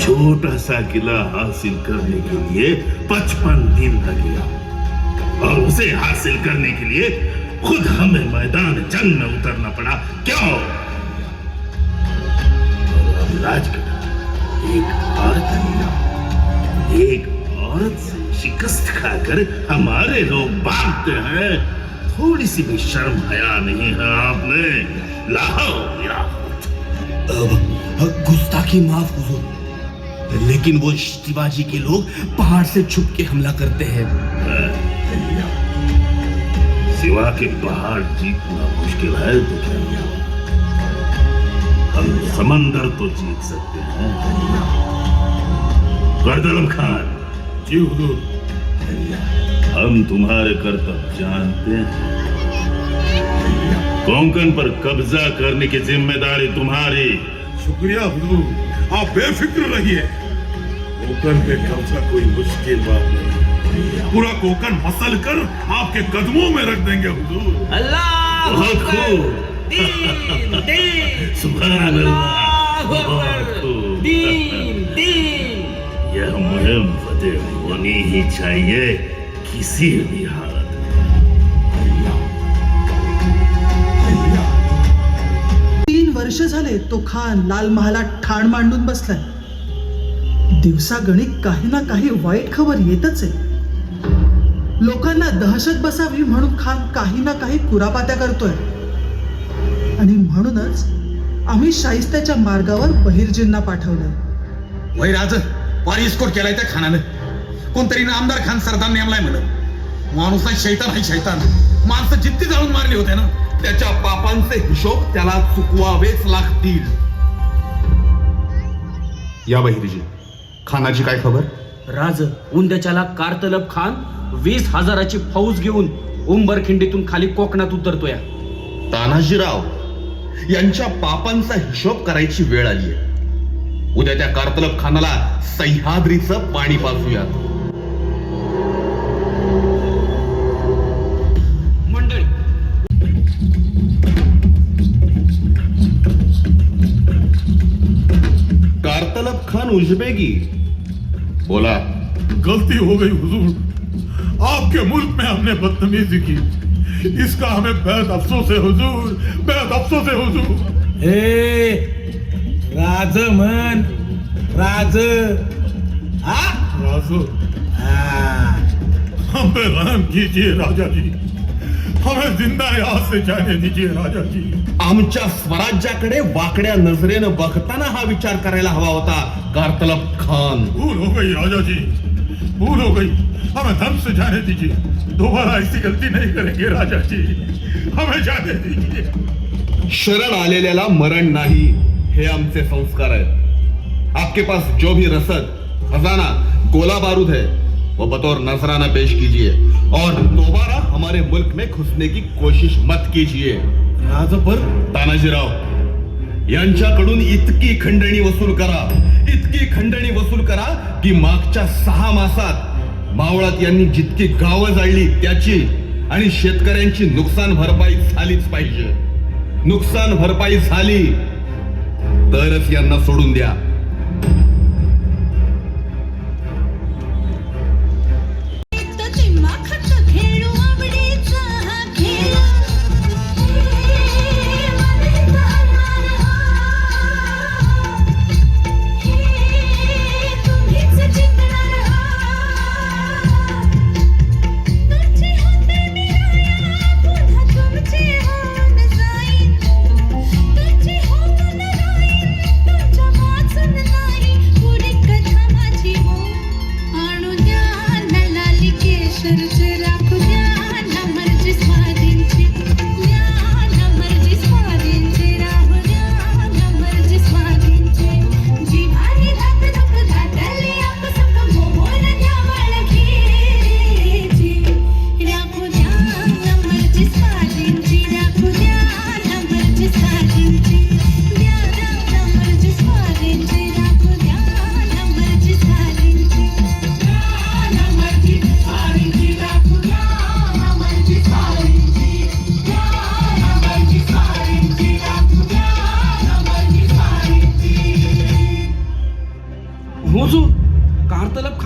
छोटा सा किला हासिल करने के लिए 55 दिन लगे और उसे हासिल करने के लिए खुद हमें मैदान जंग में उतरना पड़ा। क्यों? और अब राजगढ़ एक औरत से शिकस्त खाकर हमारे लोग भागते हैं। थोड़ी सी भी शर्म हया नहीं है आपने? लाओ मेरा गुस्ताखी माफ हुजूर, लेकिन वो शिवाजी के लोग पहाड़ से छुप के हमला करते हैं। सिवा के पहाड़ जीतना मुश्किल है तो क्या, हम समंदर तो जीत सकते हैं। गर्दलम खान जी हुजूर। हम तुम्हारे कर्तव्य जानते हैं। कोंकण पर कब्जा करने की जिम्मेदारी तुम्हारी। शुक्रिया हुजूर, आप बेफिक्र रहिए। कोंकण पे कब्जा कोई मुश्किल बात नहीं। पूरा कोंकण मसल कर आपके कदमों में रख देंगे हुजूर। अल्लाह बहुत खूब। दीन दीन सुभान अल्लाह, बहुत खूब। दीन दीन। यह मुहिम फतेह होनी ही चाहिए किसी भी हालत में। 3 वर्ष झाले तो खान लाल महालात ठाण मांडून बसलाय. दिवसागणिक काही ना काही वाईट खबर येतच आहे. लोकांना दहशत बसावी म्हणून खान काही ना काही कुरापात्या करतोय. आणि म्हणूनच आम्ही शाहिस्त्याच्या मार्गावर बहिर्जींना पाठवलंय. वै राज वारी स्कोर केलाय त्या खानानं. कोणतरी आमदार खान सरदार नेमलाय म्हणून. माणूस नाही शैतान आहे शैतान. माणसं जिद्दी जाळून मारली होते ना, त्याच्या पापांचे हिशोब त्याला चुकवावेच लागतील. या बहिर्जी, खानाची काय खबर? राज उंद्याच्याला कारतलब खान 20,000ची फौज घेऊन उंबरखिंडीतून खाली कोकणात उतरतोय. तानाजीराव यांच्या पापांचा हिशोब करायची वेळ आली आहे. उद्या त्या कारतलब खानाला सह्याद्रीचं पाणी पाजूयात. मंडळी, कारतलब खान उजबेगी, बोला. गलती हो गई हुजूर, आपके मुल्क में हमने बदतमीजी की. इसका हमें बेहद अफसोस है हुजूर, बेहद अफसोस है हुजूर. राज म्हण, राज. राजू, हम पे रहम कीजिए राजा जी. हमें जिंदा यहाँ से जाने दीजिए राजा जी. आमच्या स्वराज्याकडे वाकड्या नजरेनं बघताना हा विचार करायला हवा होता कारतलब खान. भूल हो गई राजा जी, भूल हो गई. हमें दम से जाने दीजिए. दोबारा ऐसी गलती नहीं करेंगे राजा जी. हमें जाने दीजिए. शरण आलेल्याला मरण नाही, हे आमचे संस्कार आहेत. आपके पास जो भी रसद, खजाना, गोला बारूद है, वो बतौर नजराना पेश कीजिए और दोबारा हमारे मुल्क में घुसने की कोशिश मत कीजिए. राजभर तानाजीराव यांच्याकडून इतकी खंडणी वसूल करा, इतकी खंडणी वसूल करा की मागच्या 6 मासात मावळात यांनी जितकी गावं जाळली त्याची आणि शेतकऱ्यांची नुकसान भरपाई झालीच पाहिजे. नुकसान भरपाई झाली तरच यांना सोडून द्या.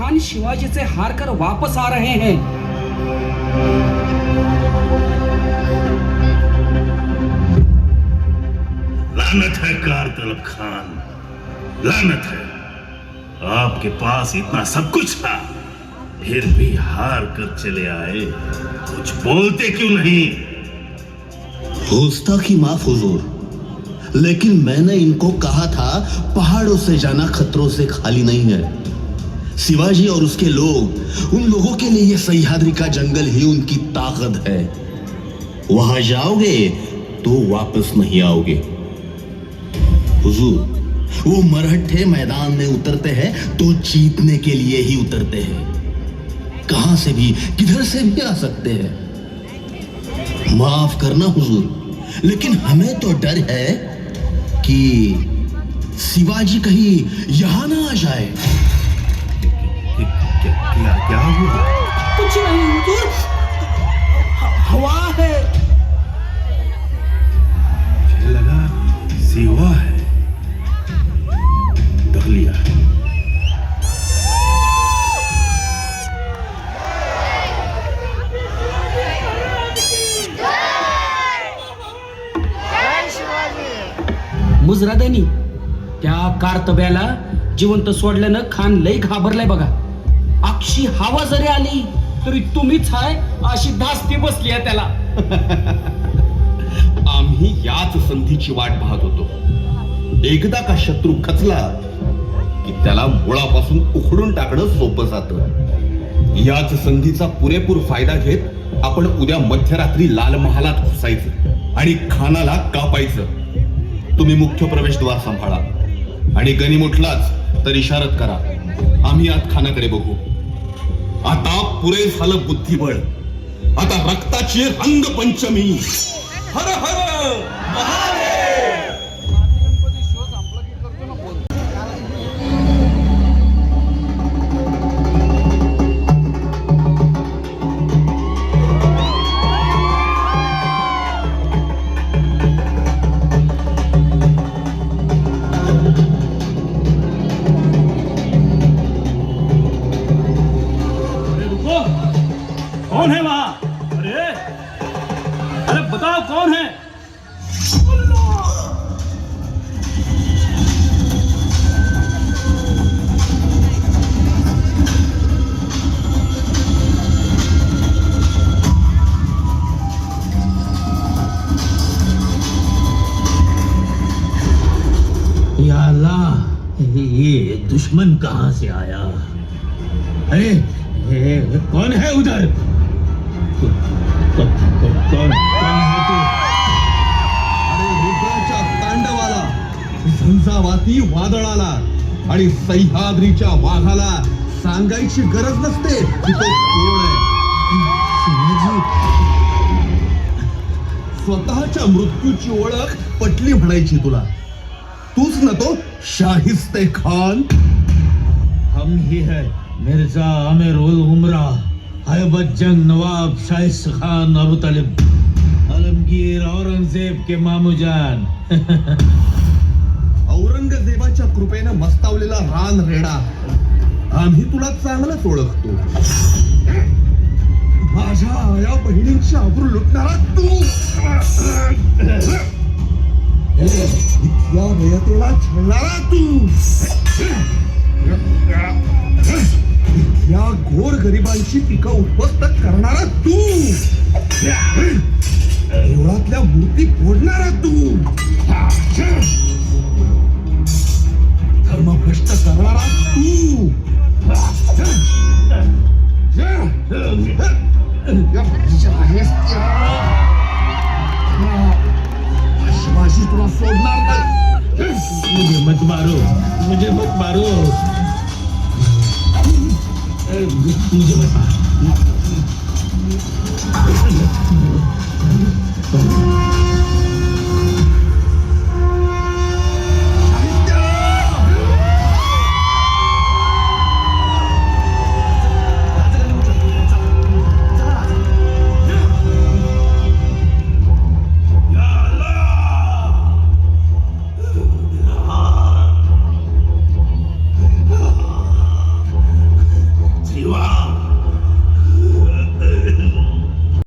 खान शिवाजी से हारकर वापस आ रहे हैं। लानत है कारतलब खान, लानत है। आपके पास इतना सब कुछ था, फिर भी हार कर चले आए। कुछ बोलते क्यों नहीं? गुस्ताखी माफ हुजूर, लेकिन मैंने इनको कहा था पहाड़ों से जाना खतरों से खाली नहीं है। शिवाजी और उसके लोग, उन लोगों के लिए सह्याद्री का जंगल ही उनकी ताकत है। वहां जाओगे तो वापस नहीं आओगे। हुजूर, वो मरहट्ठे मैदान में उतरते हैं तो जीतने के लिए ही उतरते हैं। कहां से भी, किधर से भी आ सकते हैं। माफ करना हुजूर, लेकिन हमें तो डर है कि शिवाजी कहीं यहां ना आ जाए। क्या हुआ? कुछ नहीं हुजूर, हवा है। मुझे लगा सिवा है। दहलिया है। मुजरादानी, त्या कारतब्याला जिवंत सोडल्यानं खान लई घाबरलाय बघा. अक्षी हवा जरी आली तरी तुम्हीच हाय अशी धास्ती बसली आहे त्याला. आम्ही याच संधीची वाट पाहत होतो. एकदा का शत्रू खचला की त्याला मुळापासून उखडून टाकणं सोपं जातं. याच संधीचा पुरेपूर फायदा घेत आपण उद्या मध्यरात्री लाल महालात घुसायचं आणि खानाला कापायचं. तुम्ही मुख्य प्रवेशद्वार सांभाळा आणि गनिम उठलाच तर इशारत करा. आम्ही आत खानाकडे बघू. आता पुरे झालं बुद्धिबळ. आता रक्ताची रंगपंचमी. हर हर महादेव. कौन है वहां? अरे अरे बताओ कौन है? या अल्लाह, ये दुश्मन कहां से आया? अरे कौन है उधर? कौन है तू? अरे रुद्राच्या तांडवाला, झंझावाती वादळाला आणि सह्याद्रीच्या वाघाला सांगायची गरज नसते की तो कोण आहे. स्वतःच्या मृत्यूची ओळख पटली म्हणायची तुला. तूच ना तो शाहिस्ते खान. हम ही है मिर्जा आमिर उल उमरा, हैबत जंग नवाब शाहिस्ते खान अबू तालिब, आलमगीर औरंगजेब के मामूजान. औरंगजेबाच्या कृपेने मस्तावलेला रान रेडा. आम्ही तुला चांगलंच ओळखतो. माझ्या आया बहिणींची आबरू लुटणारा तू. इथल्या रयतेला छळणारा तू. या घोर गरिबांची पिकं उद्ध्वस्त करणारा तू. देवळातल्या मूर्ती फोडणारा तू. धर्मभ्रष्ट करणारा तू. शिवाजी तुला सोडणार नाही. मुझे मत मारो, मुझे मत मारो. मुझे मत मारो.